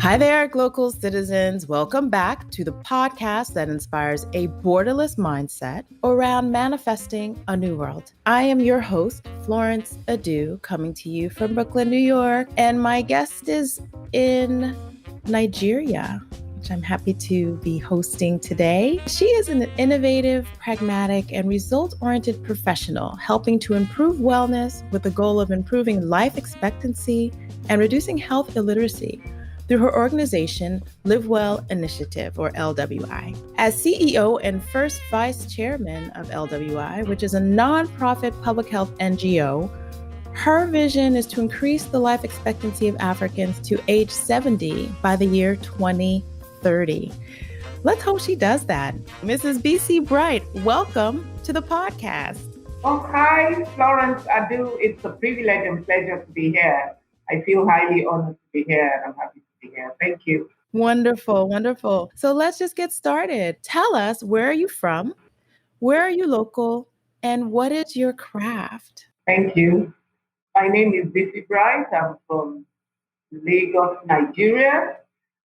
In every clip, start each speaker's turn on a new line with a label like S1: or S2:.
S1: Hi there, Glocal citizens. Welcome back to the podcast that inspires a borderless mindset around manifesting a new world. I am your host, Florence Adu, coming to you from Brooklyn, New York, and my guest is in Nigeria, which I'm happy to be hosting today. She is an innovative, pragmatic, and result-oriented professional, helping to improve wellness with the goal of improving life expectancy and reducing health illiteracy through her organization, LiveWell Initiative, or LWI. As CEO and first vice chairman of LWI, which is a nonprofit public health NGO, her vision is to increase the life expectancy of Africans to age 70 by the year 2030. Let's hope she does that. Mrs. Bisi Bright, welcome to the podcast.
S2: Oh, hi, Florence Adu. It's a privilege and pleasure to be here. I feel highly honored to be here, and I'm happy to be here. Thank you.
S1: Wonderful, wonderful. So let's just get started. Tell us, where are you from? Where are you local? And what is your craft?
S2: Thank you. My name is Bisi Bright. I'm from Lagos, Nigeria.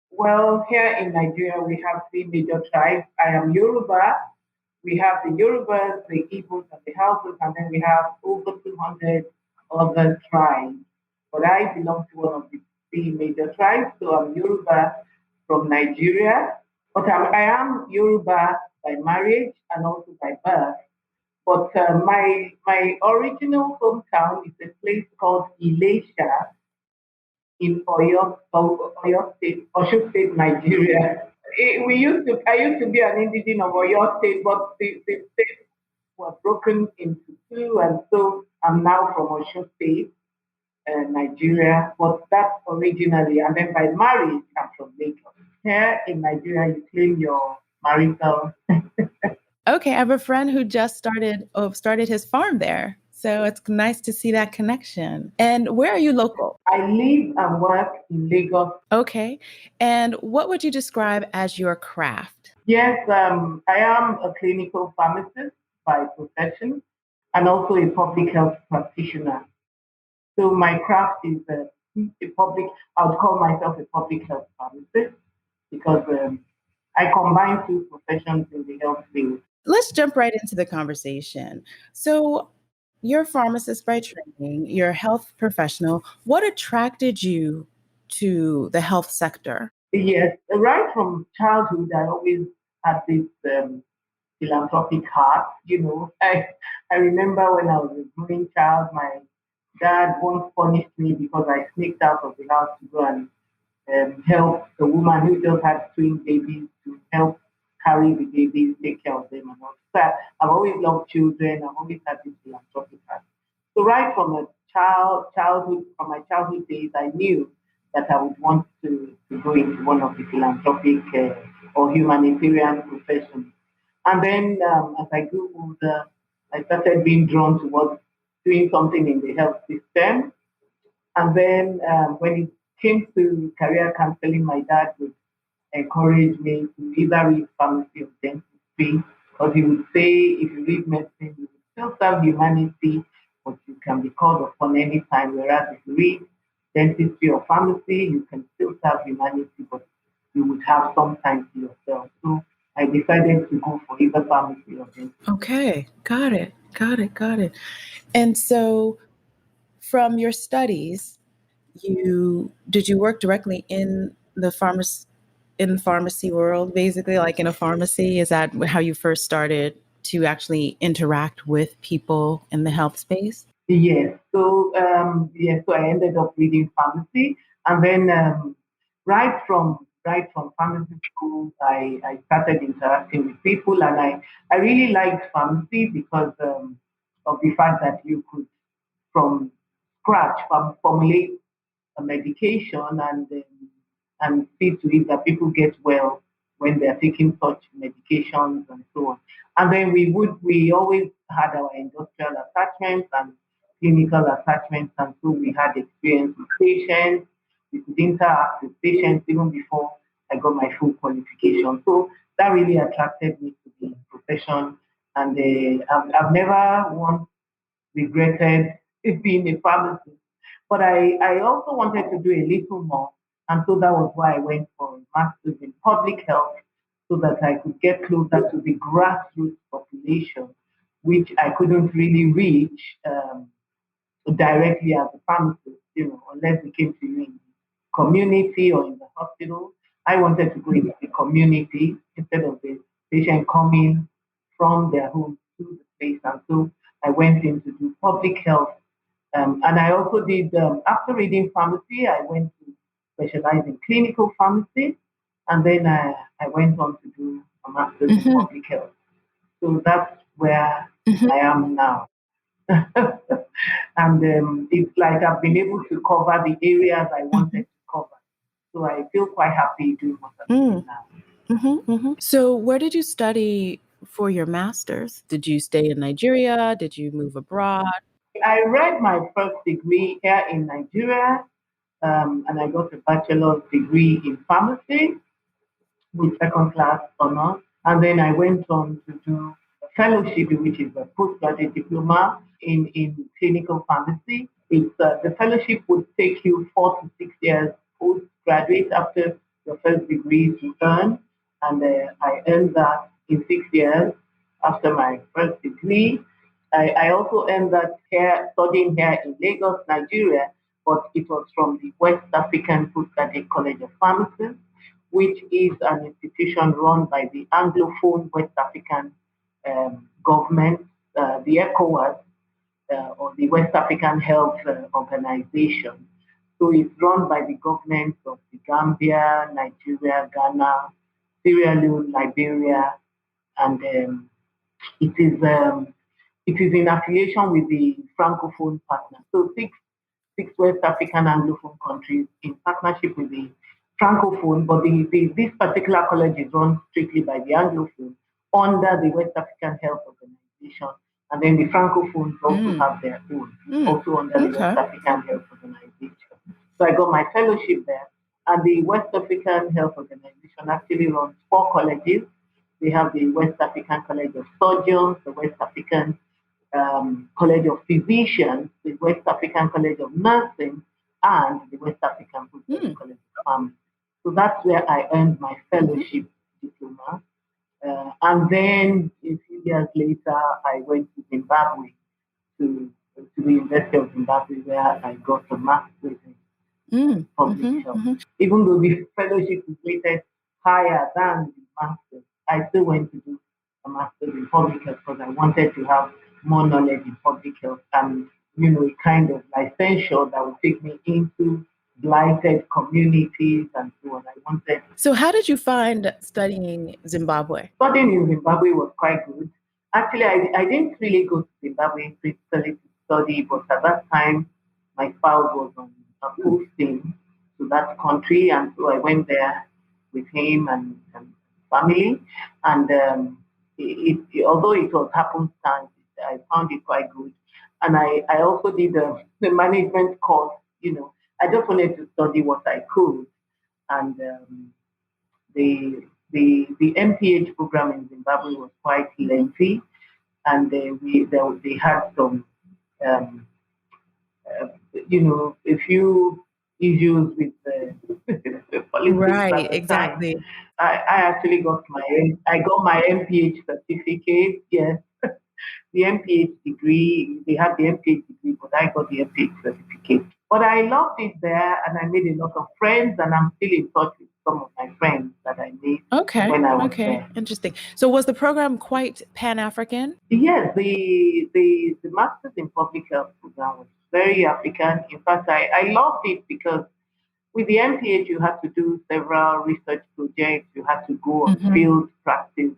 S2: Well, here in Nigeria, we have three major tribes. I am Yoruba. We have the Yorubas, the Igbos, and the Hausas, and then we have over 200 other tribes. But I belong to one of the three major tribes, so I'm Yoruba from Nigeria. But I am Yoruba by marriage and also by birth. But my original hometown is a place called Ilesha in Oyo State, Osun State, Nigeria. I used to be an indigenous of Oyo State, but the states were broken into two, and so I'm now from Osun State. Nigeria, but that's originally, and then by marriage, I'm from Lagos. Here in Nigeria, you claim your marital.
S1: Okay, I have a friend who just started his farm there. So it's nice to see that connection. And where are you local?
S2: I live and work in Lagos.
S1: Okay. And what would you describe as your craft?
S2: Yes, I am a clinical pharmacist by profession and also a public health practitioner. So my craft is I would call myself a public health pharmacist because I combine two professions in the health field.
S1: Let's jump right into the conversation. So you're a pharmacist by training, you're a health professional. What attracted you to the health sector?
S2: Yes, right from childhood, I always had this philanthropic heart. I remember when I was a growing child, my dad once punished me because I sneaked out of the house to go and help the woman who just had twin babies to help carry the babies, take care of them, and all. So I've always loved children. I've always had this philanthropic heart. So right from my childhood days, I knew that I would want to go into one of the philanthropic or humanitarian professions. And then as I grew older, I started being drawn towards doing something in the health system. And then when it came to career counseling, my dad would encourage me to either read pharmacy or dentistry, because he would say if you read medicine, you will still serve humanity, but you can be called upon any time. Whereas if you read dentistry or pharmacy, you can still serve humanity, but you would have some time to yourself. So I decided to go for either pharmacy or dentistry.
S1: Okay, got it. And so from your studies, did you work directly in the pharmacy world, basically, like in a pharmacy? Is that how you first started to actually interact with people in the health space?
S2: Yes. So so I ended up reading pharmacy, and then right from pharmacy school, I started interacting with people, and I really liked pharmacy because of the fact that you could from scratch formulate a medication and see to it that people get well when they're taking such medications and so on. And then we always had our industrial attachments and clinical attachments, and so we had experience with patients. We could interact with patients even before I got my full qualification. So that really attracted me to the profession, and I've never once regretted being a pharmacist. But I also wanted to do a little more. And so that was why I went for a master's in public health so that I could get closer to the grassroots population, which I couldn't really reach directly as a pharmacist, unless we came to you in the community or in the hospital. I wanted to go into the community instead of the patient coming from their home to the place. And so I went in to do public health. And I also did, after reading pharmacy, I went to specialize in clinical pharmacy. And then I went on to do a master's in public health. So that's where I am now. And it's like I've been able to cover the areas I wanted to cover. So I feel quite happy doing what I'm doing now.
S1: So where did you study for your master's? Did you stay in Nigeria? Did you move abroad?
S2: I read my first degree here in Nigeria, and I got a bachelor's degree in pharmacy with second class honors. And then I went on to do a fellowship, which is a postgraduate diploma in clinical pharmacy. The fellowship would take you 4 to 6 years postgraduate after your first degree to earn. And I earned that in 6 years after my first degree. I also earned that here, studying here in Lagos, Nigeria, but it was from the West African Postgraduate College of Pharmacists, which is an institution run by the Anglophone West African government, the ECOWAS, or the West African Health Organization. So it's run by the governments of the Gambia, Nigeria, Ghana, Sierra Leone, Liberia, and it is in affiliation with the Francophone partner. So six West African Anglophone countries in partnership with the Francophone, but this particular college is run strictly by the Anglophone under the West African Health Organization. And then the Francophones also have their own, also under the West African Health Organization. So I got my fellowship there. And the West African Health Organization actually runs 4 colleges. They have the West African College of Surgeons, the West African College of Physicians, the West African College of Nursing, and the West African College of Pharmacy. So that's where I earned my fellowship diploma. And then a few years later, I went to Zimbabwe, to the University of Zimbabwe, where I got a master's in public health. Even though the fellowship is rated higher than the master's, I still went to do a master's in public health because I wanted to have more knowledge in public health and, a kind of licensure that would take me into blighted communities and so on. I wanted.
S1: So how did you find studying Zimbabwe?
S2: Studying in Zimbabwe was quite good. Actually, I didn't really go to Zimbabwe principally to study, but at that time, my spouse was on a posting to that country, and so I went there with him and family. And although it was happenstance, I found it quite good. And I also did the management course. I just wanted to study what I could. And the MPH program in Zimbabwe was quite lengthy, and they had some, a few issues with the politics.
S1: Right, exactly.
S2: I actually got my MPH certificate. Yes, the MPH degree. They had the MPH degree, but I got the MPH certificate. But I loved it there, and I made a lot of friends, and I'm still in touch with some of my friends that I made when I was there.
S1: Interesting. So was the program quite Pan-African?
S2: Yes, the Masters in Public Health program was very African. In fact, I loved it because with the MPH, you had to do several research projects. You had to go on field practice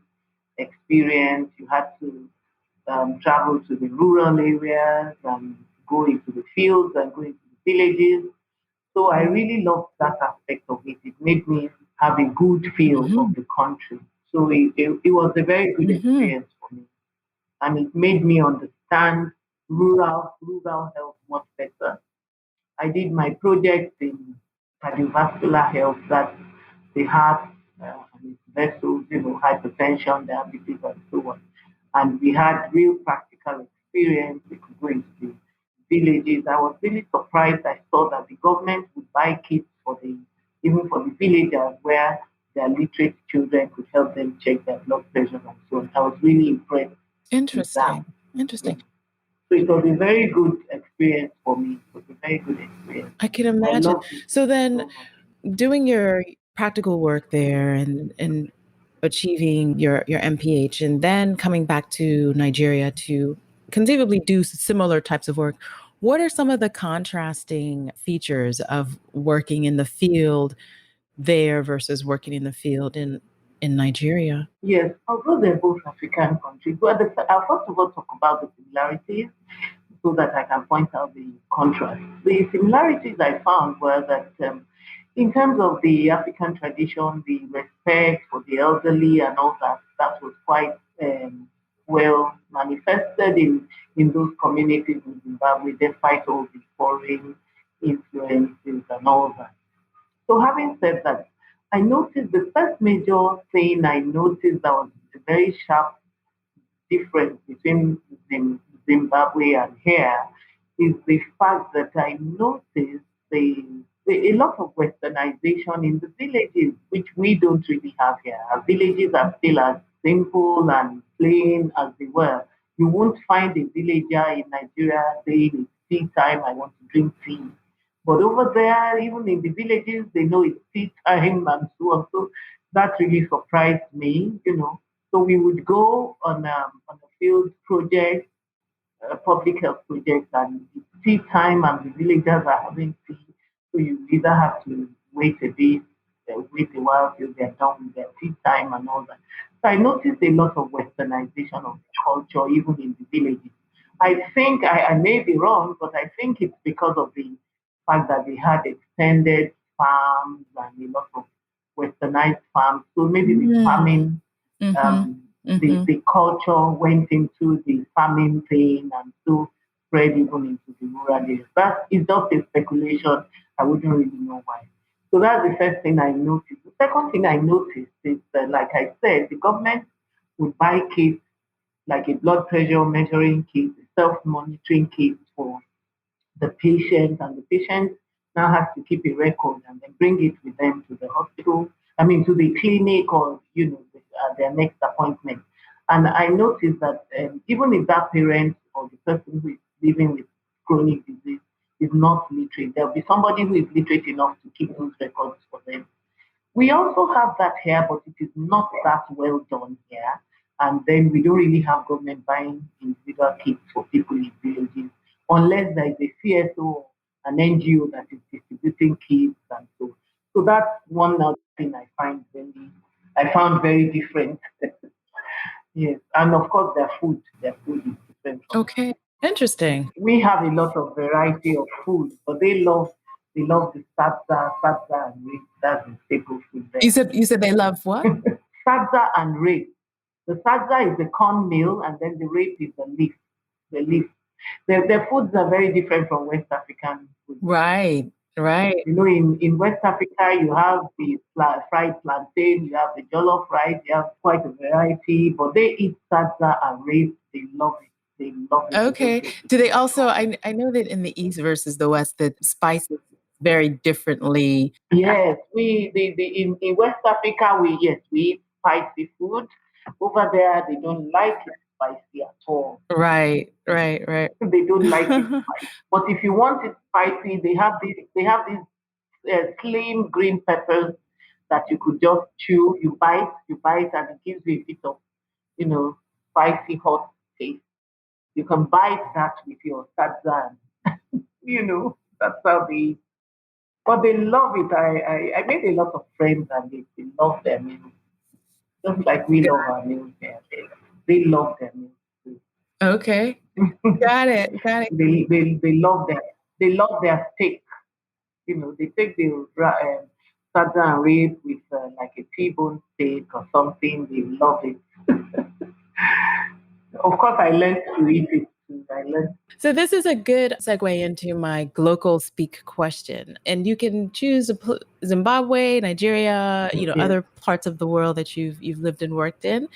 S2: experience. You had to travel to the rural areas and go into the fields and go into the villages. So I really loved that aspect of it. It made me have a good feel of the country. So it was a very good experience for me. And it made me understand rural health much better. I did my project in cardiovascular health, that the heart and its vessels, hypertension, diabetes, and so on. And we had real practical experience. We could go into the villages, I was really surprised. I saw that the government would buy kits for even for the villagers where their literate children could help them check their blood pressure and so on. I was really impressed with that.
S1: Interesting. Interesting.
S2: Yeah. So it was a very good experience for me. It was a very good experience.
S1: I can
S2: I
S1: imagine.
S2: loved it
S1: So then,
S2: so much.
S1: doing your practical work there and achieving your MPH, and then coming back to Nigeria to conceivably do similar types of work, what are some of the contrasting features of working in the field there versus working in the field in Nigeria?
S2: Yes, although they're both African countries, but I'll first of all talk about the similarities so that I can point out the contrast. The similarities I found were that in terms of the African tradition, the respect for the elderly and all that, that was quite well manifested in those communities in Zimbabwe, despite all the foreign influences and all that. So having said that, I noticed the first major thing I noticed that was a very sharp difference between Zimbabwe and here is the fact that I noticed a lot of westernization in the villages, which we don't really have here. Our villages are still as simple and plain as they were. You won't find a villager in Nigeria saying it's tea time, I want to drink tea. But over there, even in the villages, they know it's tea time and so on. So that really surprised me. So we would go on a field project, a public health project, and it's tea time, and the villagers are having tea. So you either have to wait a bit, wait a while till they're done with their tea time and all that. So I noticed a lot of westernization of the culture, even in the villages. I think I may be wrong, but I think it's because of the fact that they had extended farms and a lot of westernized farms. So maybe the farming
S1: Mm. Mm-hmm. Mm-hmm.
S2: the culture went into the farming thing and so spread even into the rural areas. That is just a speculation. I wouldn't really know why. So that's the first thing I noticed. The second thing I noticed is that, like I said, the government would buy kits like a blood pressure measuring kit, self-monitoring kit for the patient, and the patient now has to keep a record and then bring it with them to the hospital, I mean, to the clinic or, their next appointment. And I noticed that even if that parent or the person who is living with chronic disease is not literate, there'll be somebody who is literate enough to keep those records for them. We also have that here, but it is not that well done here. And then we don't really have government buying individual kits for people in villages, unless there is a CSO, an NGO that is distributing kits and so. So that's one other thing I found very different. Yes, and of course their food is different from ours.
S1: Okay. Interesting.
S2: We have a lot of variety of food, but they love the sadza and wheat. That's the staple food there.
S1: You said they love what?
S2: Sadza and rape. The sadza is the corn meal, and then the rape is the leaf. The leaf. Their foods are very different from West African food.
S1: Right. Right.
S2: In West Africa, you have the fried plantain, you have the jollof rice, you have quite a variety, but they eat sadza and rape. They love it. They love it because
S1: Okay. Do they also, I know that in the East versus the West, that spices very differently.
S2: yes, in West Africa we eat spicy food. Over there they don't like it spicy at all.
S1: Right. Right. Right.
S2: They don't like it spicy. But if you want it spicy, they have these slim green peppers that you could just chew. You bite, and it gives you a bit of spicy hot taste. You can bite that with your sadza. That's how they. But they love it. I made a lot of friends, and they love their meals. Just like we love our meals there. They love their meals too.
S1: Okay. Got it. Got it.
S2: They love their steak. They take the sadza and rib with like a T-bone steak or something. They love it. Of course, I learned to eat it too. I learned.
S1: So this is a good segue into my Glocal speak question. And you can choose Zimbabwe, Nigeria,
S2: Yes.
S1: other parts of the world that you've lived and worked in.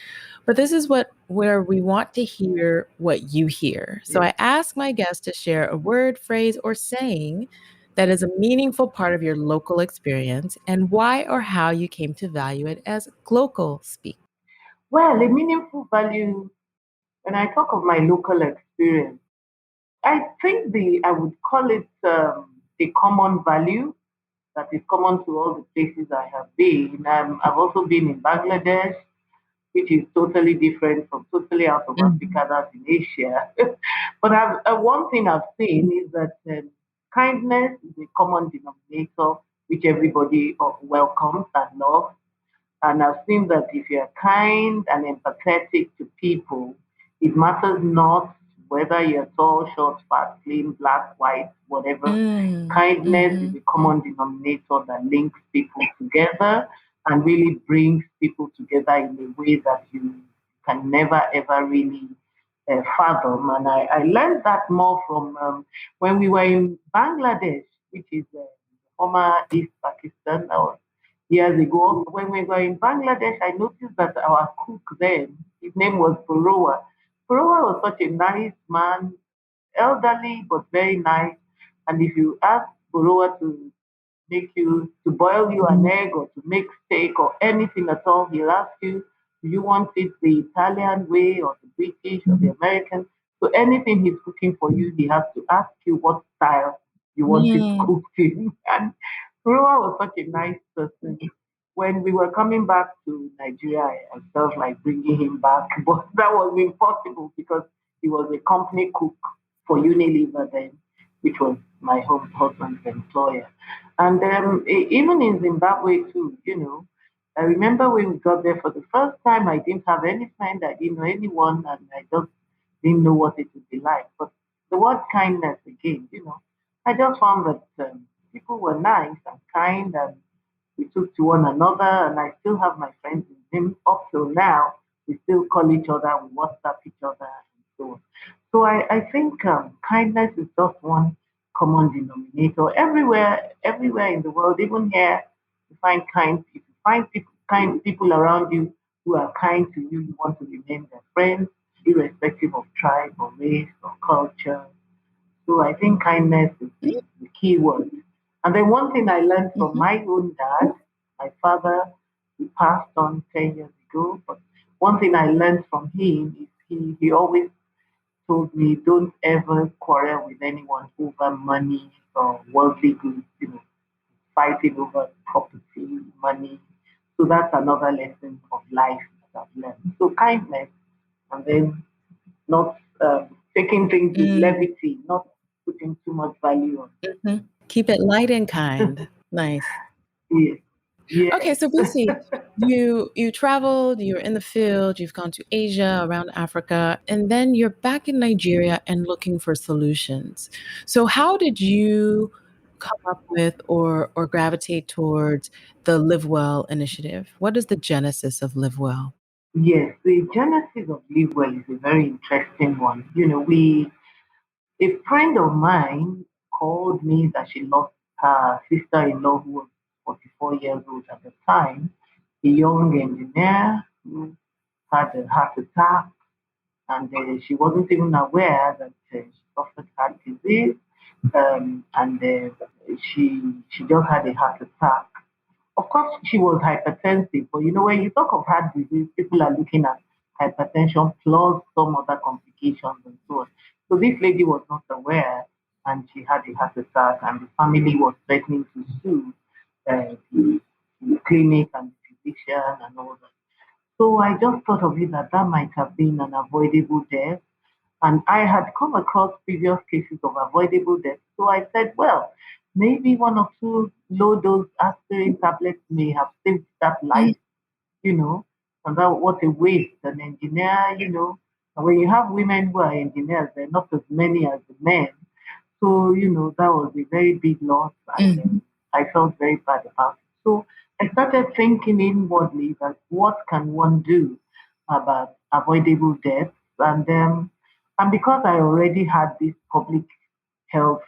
S1: But this is where we want to hear what you hear. So
S2: Yes.
S1: I ask my guests to share a word, phrase, or saying that is a meaningful part of your local experience and why or how you came to value it as Glocal speak.
S2: Well, a meaningful value, when I talk of my local experience, I think I would call it a common value that is common to all the places I have been. I've also been in Bangladesh, which is totally different from totally out of
S1: Mhm.
S2: Africa, that's in Asia. But one thing I've seen is that kindness is a common denominator which everybody welcomes and loves. And I've seen that if you're kind and empathetic to people, it matters not whether you're tall, short, fat, slim, black, white, whatever.
S1: Mm,
S2: Kindness is
S1: mhm,
S2: a common denominator that links people together and really brings people together in a way that you can never ever really fathom. And I learned that more from when we were in Bangladesh, which is former East Pakistan. Years ago, when we were in Bangladesh, I noticed that our cook then, his name was Purowa. Purowa was such a nice man, elderly but very nice. And if you ask Purowa to boil you an
S1: mhm,
S2: egg or to make steak or anything at all, he'll ask you, do you want it the Italian way or the British or the
S1: mhm.
S2: American? So anything he's cooking for you, he has to ask you what style you want it
S1: Mm,
S2: cooked in. And Ruwa was such a nice person. When we were coming back to Nigeria, I felt like bringing him back, but that was impossible because he was a company cook for Unilever then, which was my husband's employer. And even in Zimbabwe too, I remember when we got there for the first time, I didn't have any friend, I didn't know anyone, and I just didn't know what it would be like. But the word kindness again, I just found that people were nice and kind, and we took to one another, and I still have my friends in Zim up till now. We still call each other, we WhatsApp each other, and so on. So I think kindness is just one common denominator everywhere in the world, even here. You find kind people, kind people around you who are kind to you. You want to remain their friends, irrespective of tribe or race or culture. So I think kindness is the key word. And then one thing I learned from
S1: mhm,
S2: my own dad, my father, he passed on 10 years ago, but one thing I learned from him is he always told me, don't ever quarrel with anyone over money or worldly goods, fighting over property, money. So that's another lesson of life that I've learned. So kindness, and then not taking things with
S1: mm,
S2: levity, not putting too much value on.
S1: mhm. Keep it light and kind. Nice.
S2: Yes,
S1: Okay,
S2: yes,
S1: so Bisi, you traveled, you're in the field, you've gone to Asia, around Africa, and then you're back in Nigeria and looking for solutions. So how did you come up with or gravitate towards the LiveWell initiative? What is the genesis of LiveWell?
S2: yes. The genesis of LiveWell is a very interesting one. A friend of mine called me that she lost her sister-in-law who was 44 years old at the time, a young engineer who had a heart attack, and she wasn't even aware that she suffered heart disease, and she just had a heart attack. Of course, she was hypertensive, but when you talk of heart disease, people are looking at hypertension plus some other complications and so on. So this lady was not aware, and she had a heart attack, and the family was threatening to sue the clinic and the physician and all that. So I just thought of it that might have been an avoidable death. And I had come across previous cases of avoidable death. So I said, well, maybe one or two low dose aspirin tablets may have saved that life, you know. And that what a waste. An engineer, And when you have women who are engineers, they're not as many as the men. So, that was a very big loss, and
S1: Mhm,
S2: I felt very bad about it. So I started thinking inwardly that what can one do about avoidable deaths? And And because I already had this public health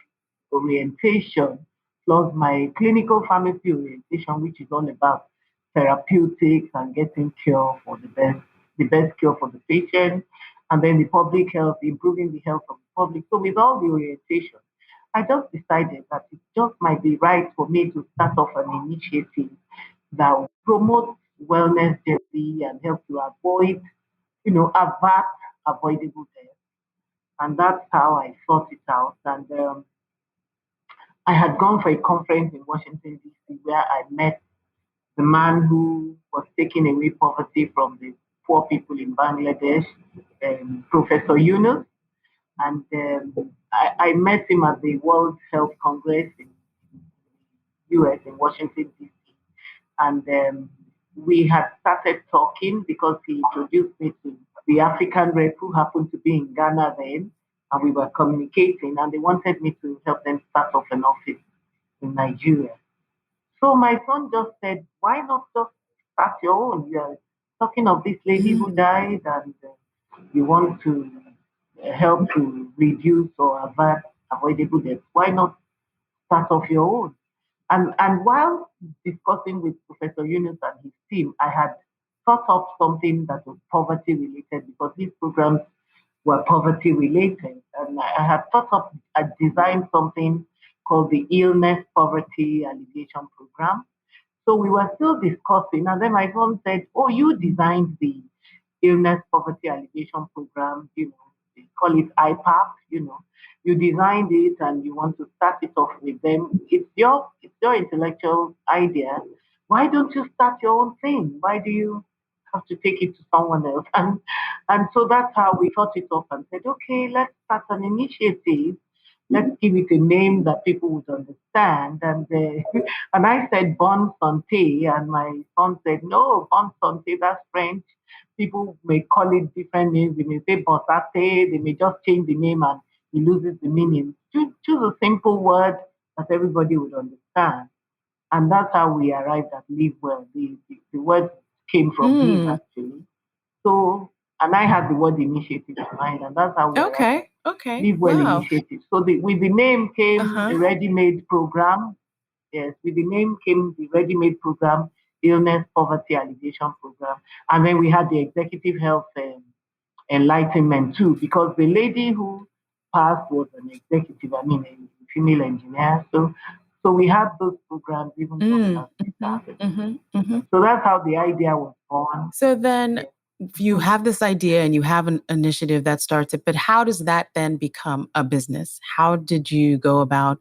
S2: orientation, plus my clinical pharmacy orientation, which is all about therapeutics and getting cure for the best cure for the patient, and then the public health, improving the health of the public. So with all the orientation, I just decided that it just might be right for me to start off an initiative that will promote wellness generally and help to avoid, avert avoidable death. And that's how I thought it out. And I had gone for a conference in Washington, D.C., where I met the man who was taking away poverty from the poor people in Bangladesh, Professor Yunus. And I met him at the World Health Congress in US, in Washington, D.C. And we had started talking because he introduced me to the African rep who happened to be in Ghana then, and we were communicating, and they wanted me to help them start off an office in Nigeria. So my son just said, "Why not just start your own? You're talking of this lady who died, and you want to help to reduce or avert avoidable deaths. Why not start off your own?" And while discussing with Professor Yunus and his team, I had thought up something that was poverty related because these programs were poverty related. And I had thought up, I designed something called the Illness Poverty Alleviation Program. So we were still discussing, and then my son said, "Oh, you designed the Illness Poverty Alleviation Program, they call it IPAP, you designed it and you want to start it off with them. It's your intellectual idea. Why don't you start your own thing? Why do you have to take it to someone else?" And so that's how we thought it up and said, "Okay, let's start an initiative. Let's give it a name that people would understand." And and I said Bon Santé, and my son said, "No, Bon Santé, that's French. People may call it different names. They may say Bonsate, they may just change the name and it loses the meaning. Choose a simple word that everybody would understand." And that's how we arrived at Live Well. The word came from him actually. So, and I had the word initiative in mind, and that's how we arrived at
S1: Okay.
S2: Live Well
S1: Wow.
S2: Initiative. So with the name came a ready-made program. Yes, with the name came the ready-made program, Illness Poverty Alleviation Program. And then we had the Executive Health Enlightenment too, because the lady who passed was an executive, a female engineer. So we had those programs even before we started. So that's how the idea was born.
S1: So then you have this idea and you have an initiative that starts it, but how does that then become a business? How did you go about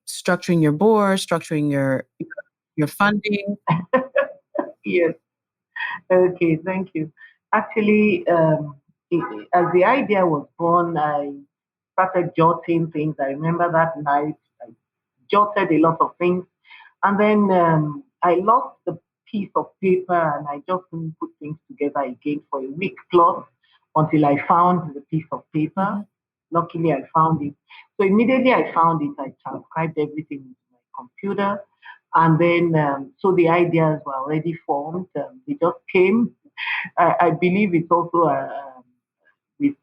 S1: structuring your board, structuring your funding?
S2: Yes. Okay, thank you. Actually, as the idea was born, I started jotting things. I remember that night I jotted a lot of things, and then I lost the piece of paper, and I just couldn't put things together again for a week plus until I found the piece of paper. Luckily, I found it. So immediately I found it, I transcribed everything into my computer. And then, so the ideas were already formed. They just came. I believe it's also with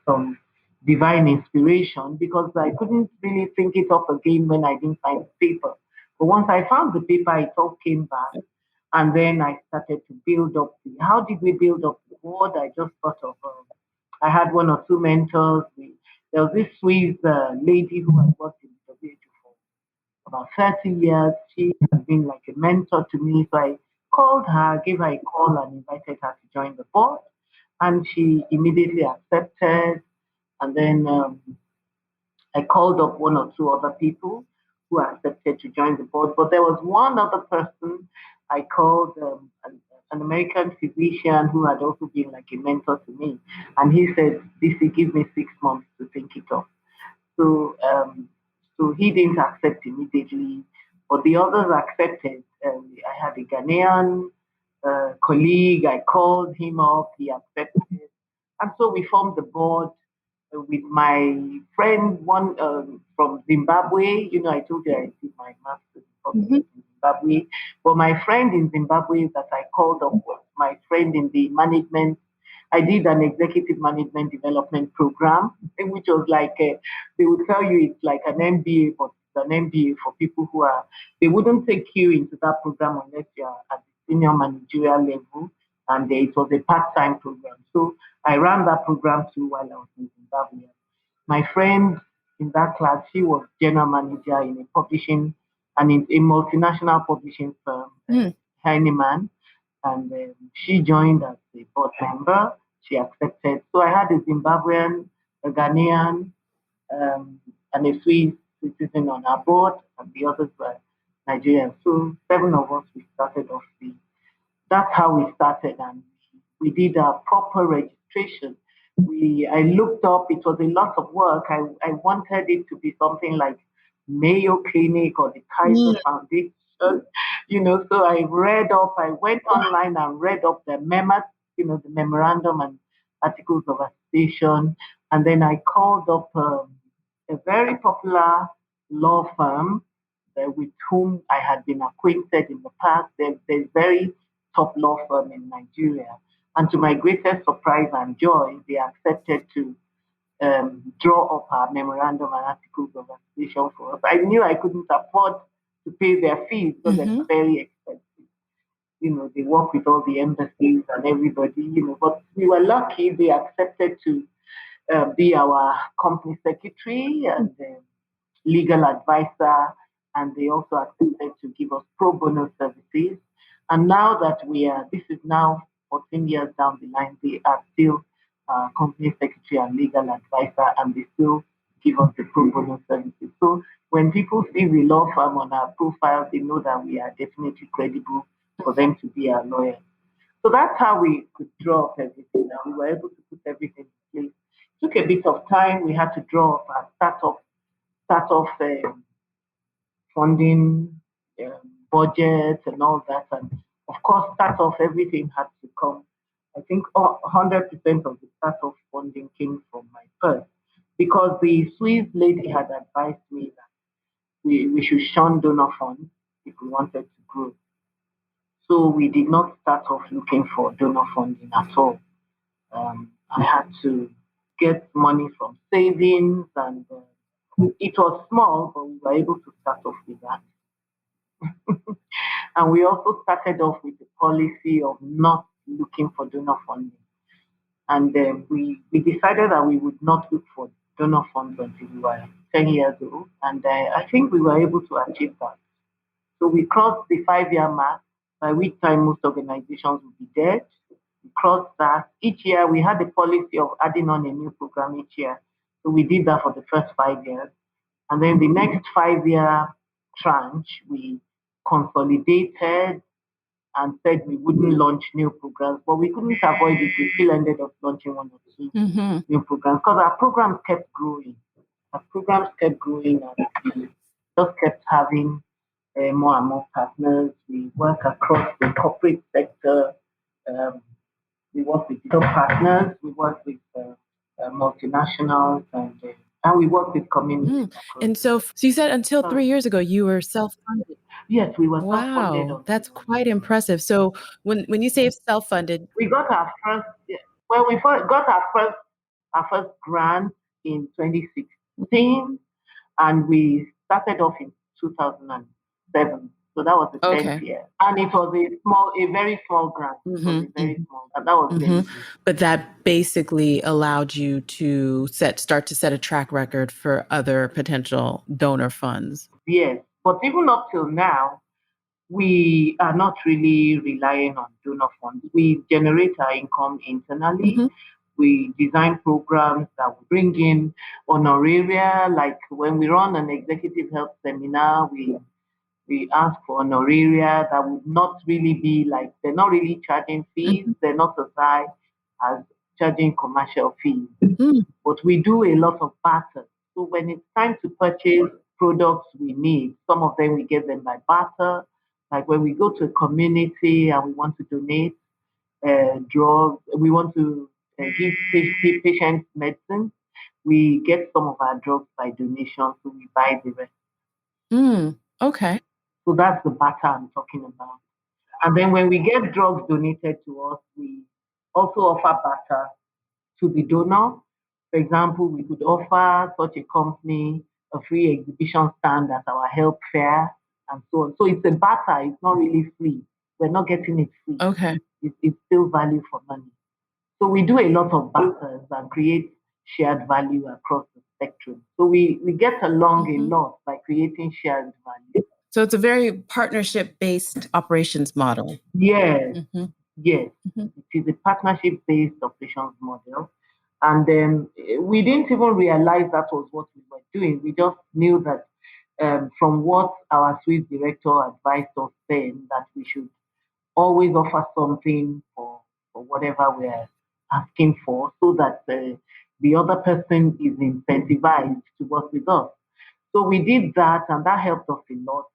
S2: some divine inspiration because I couldn't really think it up again when I didn't find the paper. But once I found the paper, it all came back. And then I started to build up how did we build up the board? I just thought of, I had one or two mentors. There was this Swiss lady who had worked in the WHO for about 30 years. She has been like a mentor to me. So I called her, gave her a call, and invited her to join the board. And she immediately accepted. And then I called up one or two other people who accepted to join the board. But there was one other person I called, an American physician who had also been like a mentor to me. And he said, "Bisi, give me 6 months to think it up." So, so he didn't accept immediately, but the others accepted. I had a Ghanaian colleague. I called him up. He accepted, and so we formed the board with my friend, one from Zimbabwe. I told you I did my master's in Zimbabwe, but my friend in Zimbabwe that I called up was my friend in the management I did an executive management development program, which was like, they would tell you it's like an MBA, but it's an MBA for people who are, they wouldn't take you into that program unless you're at the senior managerial level. And it was a part-time program. So I ran that program too while I was in Zimbabwe. My friend in that class, she was general manager in a publishing, and in a multinational publishing firm, Heinemann, and she joined as a board member. She accepted. So I had a Zimbabwean, a Ghanaian, and a Swiss citizen on our board, and the others were Nigerians. So 7 of us, we started off that's how we started, and we did a proper registration. I looked up, it was a lot of work. I wanted it to be something like Mayo Clinic or the Kaiser Foundation, so I went online and read up the memas, the memorandum and articles of association, and then I called up a very popular law firm with whom I had been acquainted in the past. They're very top law firm in Nigeria. And to my greatest surprise and joy, they accepted to draw up our memorandum and articles of association for us. I knew I couldn't afford to pay their fees because they're very expensive. They work with all the embassies and everybody, but we were lucky they accepted to be our company secretary and legal advisor, and they also accepted to give us pro bono services. And now that this is now 14 years down the line, they are still company secretary and legal advisor, and they still give us the pro bono services. So when people see the law firm on our profile, they know that we are definitely credible for them to be our lawyers. So that's how we could draw up everything. And we were able to put everything in place. It took a bit of time. We had to draw up our start off funding, budget, and all that. And of course, start off everything had to come. I think 100% of the start off funding came from my purse, because the Swiss lady had advised me that we should shun donor funds if we wanted to grow. So we did not start off looking for donor funding at all. I had to get money from savings, and it was small, but we were able to start off with that. And we also started off with the policy of not looking for donor funding. And we decided that we would not look for donor funds until we were 10 years old. And I think we were able to achieve that. So we crossed the 5-year mark, by which time most organizations would be dead. We crossed that. Each year we had the policy of adding on a new program each year. So we did that for the first 5 years. And then the next 5-year tranche, we consolidated and said we wouldn't launch new programs, but we couldn't avoid it. We still ended up launching 1 or 2 new programs, because our programs kept growing. And we just kept having more and more partners. We work across the corporate sector. We work with top partners. We work with multinationals, and we work with communities.
S1: And so you said until 3 years ago, you were self-funded.
S2: Yes, we were self-funded.
S1: Wow, that's quite impressive. So when you say self-funded,
S2: we got our first. Well, we got our first grant in 2016, and we started off in 2007. So that was the 10th year, and it was a very small grant. It was a very small, and that was very good.
S1: But that basically allowed you to start to set a track record for other potential donor funds.
S2: Yes, but even up till now, we are not really relying on donor funds. We generate our income internally. We design programs that will bring in honoraria. Like when we run an executive health seminar, we ask for honoraria that would not really be like, they're not really charging fees. They're not as high as charging commercial fees. But we do a lot of barter. So when it's time to purchase products we need, some of them we get them by barter. Like when we go to a community and we want to donate drugs, we want to give patients medicine, we get some of our drugs by donation, so we buy the rest.
S1: Okay.
S2: So that's the barter I'm talking about. And then when we get drugs donated to us, we also offer barter to the donor. For example, we could offer such a company a free exhibition stand at our health fair and so on. So it's a barter, it's not really free. We're not getting it free.
S1: Okay.
S2: It's still value for money. So we do a lot of barters and create shared value across the spectrum. So we get along a lot by creating shared value.
S1: So it's a very partnership-based operations model.
S2: Yes, yes. It is a partnership-based operations model. And then we didn't even realize that was what we were doing. We just knew that from what our Swiss director advised us then, that we should always offer something for whatever we're asking for so that the other person is incentivized to work with us. So we did that, and that helped us a lot.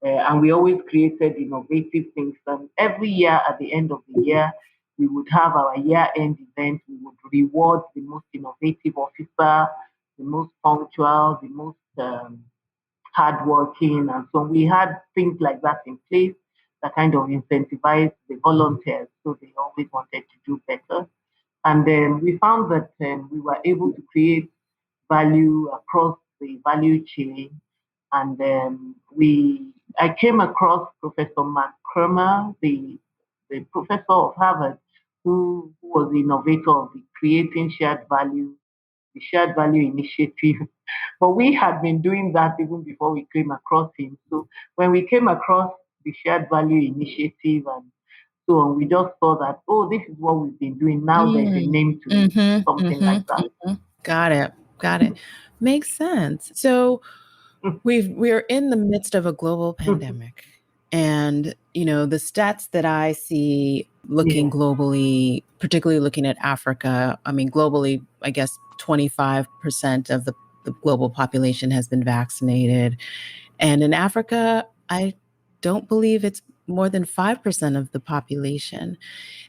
S2: And we always created innovative things. And every year, at the end of the year, we would have our year-end event. We would reward the most innovative officer, the most punctual, the most hardworking, and so we had things like that in place that kind of incentivized the volunteers, so they always wanted to do better. And then we found that we were able to create value across the value chain. And then I came across Professor Mark Kramer, the professor of Harvard, who was the innovator of the Creating Shared Value, the Shared Value Initiative. But we had been doing that even before we came across him. So when we came across the Shared Value Initiative and so on, we just saw that, oh, this is what we've been doing. Now there's a name to it, something like that.
S1: Got it. Makes sense. So we're in the midst of a global pandemic. And, the stats that I see looking globally, particularly looking at Africa, I mean, globally, I guess 25% of the global population has been vaccinated. And in Africa, I don't believe it's more than 5% of the population.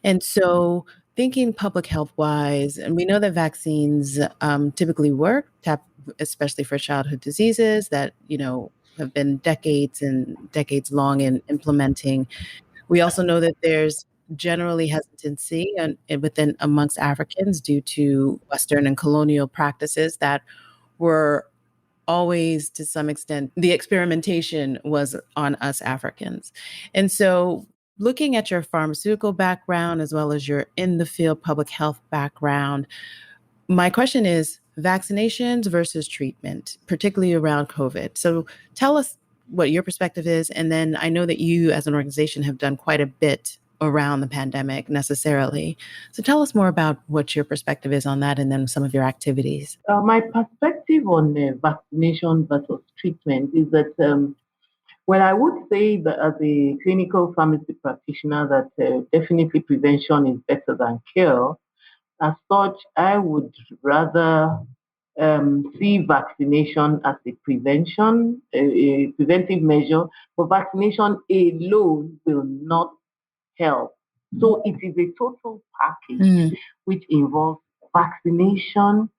S1: And so thinking public health wise, and we know that vaccines typically work, especially for childhood diseases that, have been decades and decades long in implementing. We also know that there's generally hesitancy within amongst Africans due to Western and colonial practices that were always, to some extent, the experimentation was on us Africans. And so looking at your pharmaceutical background as well as your in the field public health background, my question is vaccinations versus treatment, particularly around COVID. So tell us what your perspective is. And then I know that you as an organization have done quite a bit around the pandemic necessarily. So tell us more about what your perspective is on that and then some of your activities.
S2: My perspective on vaccination versus treatment is that, well, I would say that as a clinical pharmacy practitioner that definitely prevention is better than cure. As such, I would rather see vaccination as a preventive measure, but vaccination alone will not help. So it is a total package which involves vaccination,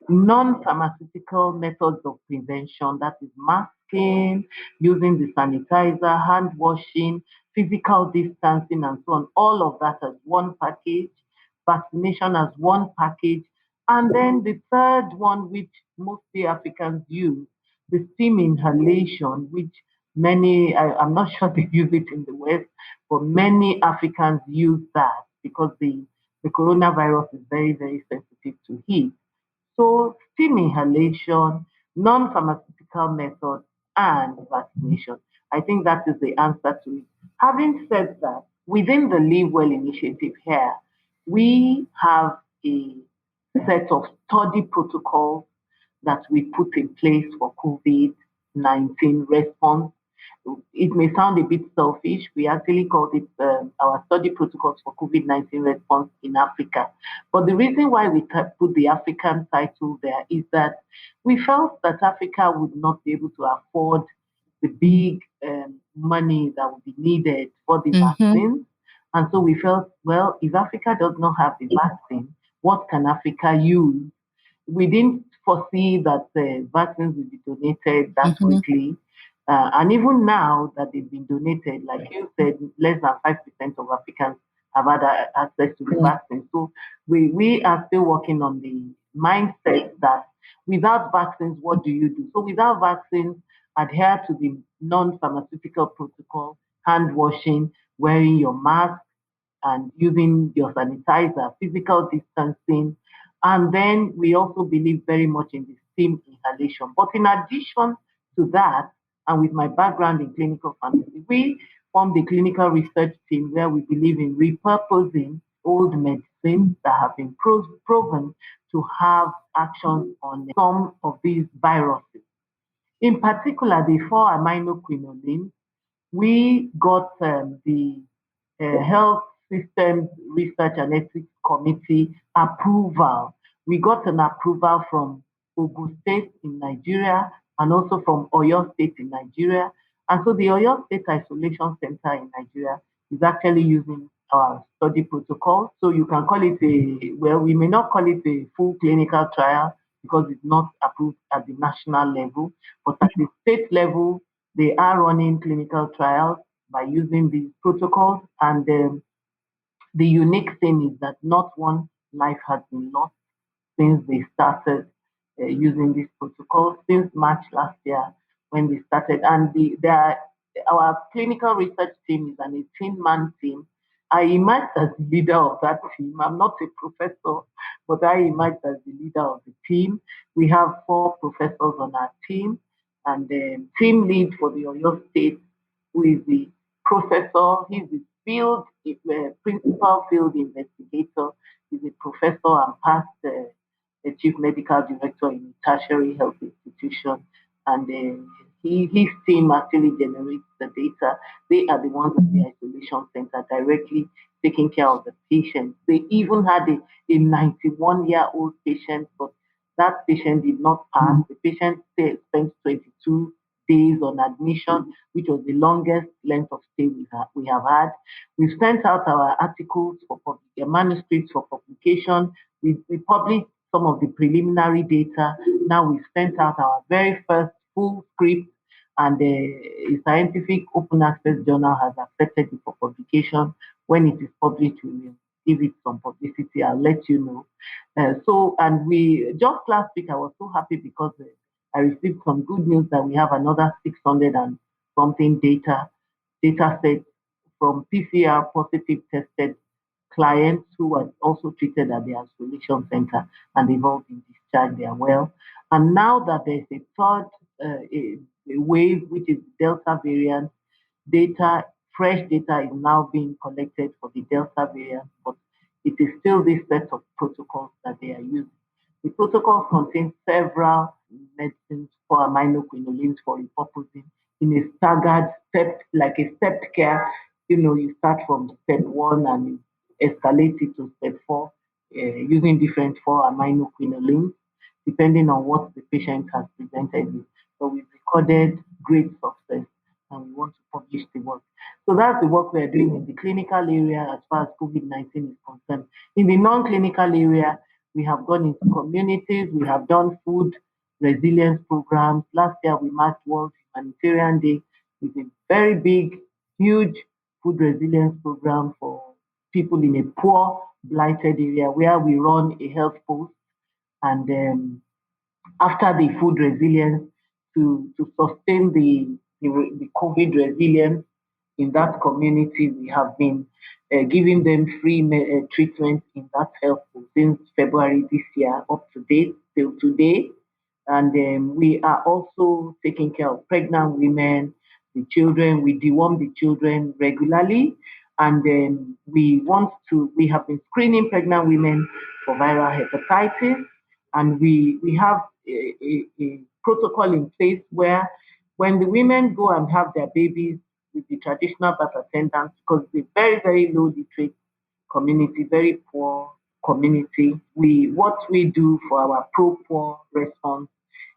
S2: non-pharmaceutical methods of prevention, that is masking, using the sanitizer, hand washing, physical distancing, and so on. All of that as one package, vaccination as one package. And then the third one, which mostly Africans use, the steam inhalation, which I'm not sure they use it in the West, but many Africans use that because the coronavirus is very, very sensitive to heat. So steam inhalation, non-pharmaceutical methods, and vaccination. I think that is the answer to it. Having said that, within the LiveWell Initiative here, we have a set of study protocols that we put in place for COVID-19 response. It may sound a bit selfish. We actually called it our study protocols for COVID-19 response in Africa. But the reason why we put the African title there is that we felt that Africa would not be able to afford the big money that would be needed for the vaccine. And so we felt, well, if Africa does not have the vaccine, what can Africa use? We didn't foresee that vaccines would be donated that quickly. And even now that they've been donated, like you said, less than 5% of Africans have had access to the vaccine. So we are still working on the mindset that without vaccines, what do you do? So without vaccines, adhere to the non-pharmaceutical protocol, hand washing, wearing your mask, and using your sanitizer, physical distancing. And then we also believe very much in the steam inhalation. But in addition to that, and with my background in clinical pharmacy, we formed the clinical research team where we believe in repurposing old medicines that have been proven to have action on some of these viruses. In particular, the 4-aminoquinoline, we got the Health Systems Research and Ethics Committee approval. We got an approval from Ogun State in Nigeria and also from Oyo State in Nigeria. And so the Oyo State Isolation Center in Nigeria is actually using our study protocol. So you can call it we may not call it a full clinical trial because it's not approved at the national level, but at the state level, they are running clinical trials by using these protocols. And the unique thing is that not one life has been lost since they started using this protocol, since March last year when they started. And our clinical research team is an 18-man team. I emerged as the leader of that team. I'm not a professor, but I emerged as the leader of the team. We have 4 professors on our team, and the team lead for the Oyo State, who is the professor. He's the principal field investigator. He's a professor and past the chief medical director in a tertiary health institution. And his team actually generates the data. They are the ones at the isolation center directly taking care of the patients. They even had a 91-year-old patient, but that patient did not pass. The patient spent 22 days on admission, which was the longest length of stay we have had. We've sent out our articles for manuscripts for publication. We published some of the preliminary data. Now we've sent out our very first full script, and a scientific open access journal has accepted it for publication. When it is published, we will give it some publicity. I'll let you know. And we just last week I was so happy because I received some good news that we have another 600 and something data set from PCR positive tested clients who were also treated at the isolation center, and they've all been discharged. They are well. And now that there's a third a wave, which is Delta variant, fresh data is now being collected for the Delta variant, but it is still this set of protocols that they are using. The protocols contain several medicines for aminoquinolines for repurposing in a staggered step, like a stepped care. You start from step 1 and you escalate it to step 4 using different 4-aminoquinolines, depending on what the patient has presented with. So we've recorded great success and we want to publish the work. So that's the work we're doing in the clinical area as far as COVID-19 is concerned. In the non-clinical area, we have gone into communities, we have done food resilience programs. Last year, we marked World Humanitarian Day with a very big, huge food resilience program for people in a poor, blighted area where we run a health post. And after the food resilience, to sustain the COVID resilience in that community, we have been giving them free treatment in that health post since February this year up to date till today. And we are also taking care of pregnant women, the children. We deworm the children regularly. And then we have been screening pregnant women for viral hepatitis. And we have a protocol in place where when the women go and have their babies with the traditional birth attendants, because it's a very, very low literate community, very poor community, what we do for our pro-poor response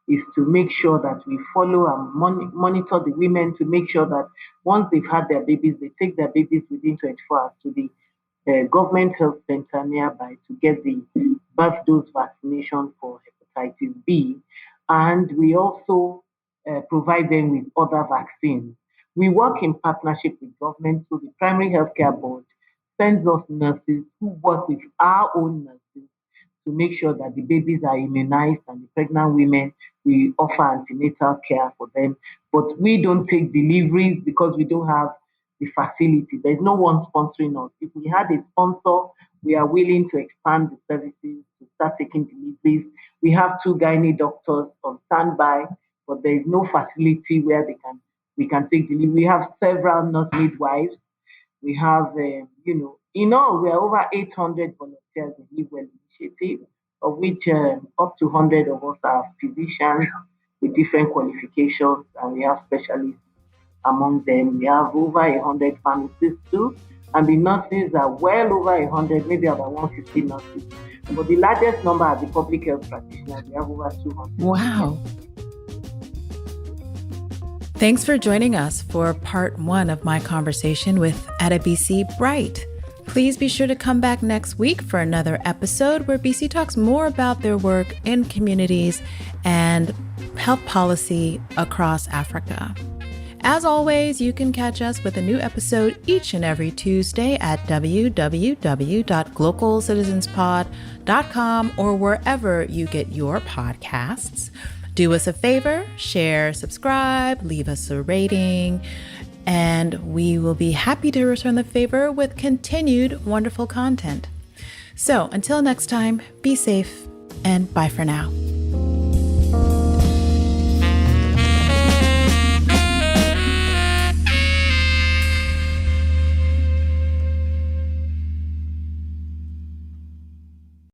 S2: is to make sure that we follow and monitor the women to make sure that once they've had their babies, they take their babies within 24 hours to the government health center nearby to get the birth dose vaccination for hepatitis B. And we also provide them with other vaccines. We work in partnership with government, so the Primary Healthcare Board sends us nurses who work with our own nurses to make sure that the babies are immunized and the pregnant women, we offer antenatal care for them. But we don't take deliveries because we don't have the facility. There's no one sponsoring us. If we had a sponsor, we are willing to expand the services to start taking deliveries. We have 2 gynae doctors on standby, but there is no facility where we can take delivery. We have several nurse midwives. We have, in all, we are over 800 volunteers in LiveWell Initiative, of which up to 100 of us are physicians with different qualifications, and we have specialists among them. We have over 100 pharmacists too, and the nurses are well over 100, maybe about 150 nurses. But the largest number are the public health practitioners. We have over 200.
S1: Wow. Thanks for joining us for part 1 of my conversation with Adebisi Bright. Please be sure to come back next week for another episode where Bisi talks more about their work in communities and health policy across Africa. As always, you can catch us with a new episode each and every Tuesday at www.glocalcitizenspod.com or wherever you get your podcasts. Do us a favor, share, subscribe, leave us a rating, and we will be happy to return the favor with continued wonderful content. So until next time, be safe and bye for now.